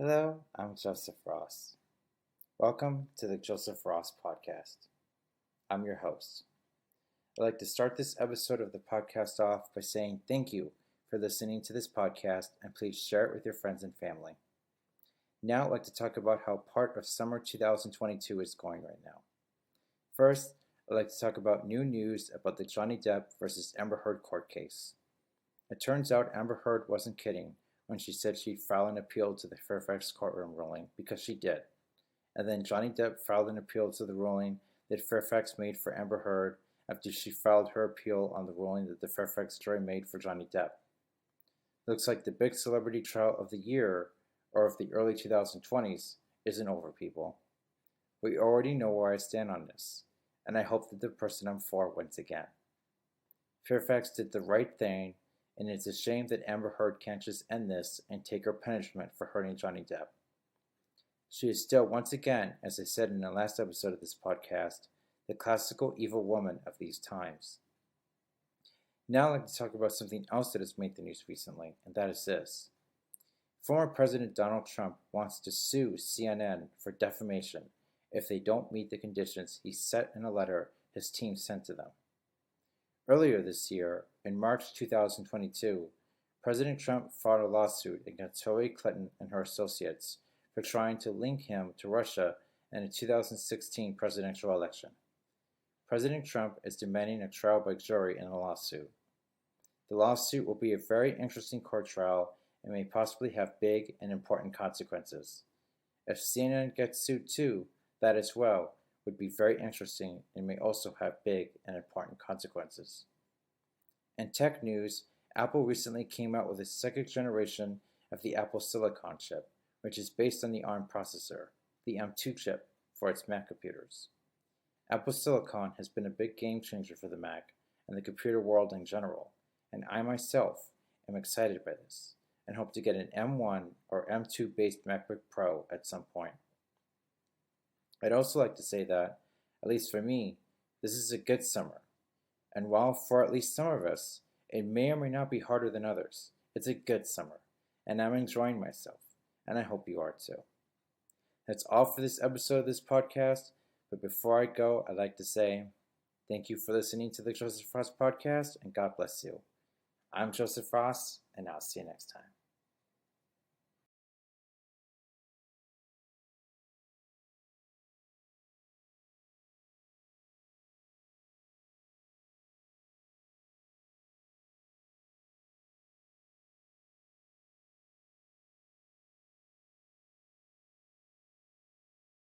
Hello, I'm Joseph Ross. Welcome to the Joseph Ross Podcast. I'm your host. I'd like to start this episode of the podcast off by saying thank you for listening to this podcast and please share it with your friends and family. Now I'd like to talk about how part of summer 2022 is going right now. First, I'd like to talk about new news about the Johnny Depp versus Amber Heard court case. It turns out Amber Heard wasn't kidding when she said she'd file an appeal to the Fairfax courtroom ruling, because she did. And then Johnny Depp filed an appeal to the ruling that Fairfax made for Amber Heard after she filed her appeal on the ruling that the Fairfax jury made for Johnny Depp. Looks like the big celebrity trial of the year, or of the early 2020s, isn't over, people. We already know where I stand on this, and I hope that the person I'm for wins again. Fairfax did the right thing, and it's a shame that Amber Heard can't just end this and take her punishment for hurting Johnny Depp. She is still, once again, as I said in the last episode of this podcast, the classical evil woman of these times. Now I'd like to talk about something else that has made the news recently, and that is this. Former President Donald Trump wants to sue CNN for defamation if they don't meet the conditions he set in a letter his team sent to them. Earlier this year, in March 2022, President Trump filed a lawsuit against Hillary Clinton and her associates for trying to link him to Russia in the 2016 presidential election. President Trump is demanding a trial by jury in the lawsuit. The lawsuit will be a very interesting court trial and may possibly have big and important consequences. If CNN gets sued too, that as well would be very interesting and may also have big and important consequences. In tech news, Apple recently came out with a second generation of the Apple Silicon chip, which is based on the ARM processor, the M2 chip, for its Mac computers. Apple Silicon has been a big game changer for the Mac and the computer world in general, and I myself am excited by this and hope to get an M1 or M2 based MacBook Pro at some point. I'd also like to say that, at least for me, this is a good summer. And while for at least some of us, it may or may not be harder than others, it's a good summer, and I'm enjoying myself, and I hope you are too. That's all for this episode of this podcast, but before I go, I'd like to say thank you for listening to the Joseph Ross Podcast, and God bless you. I'm Joseph Ross, and I'll see you next time.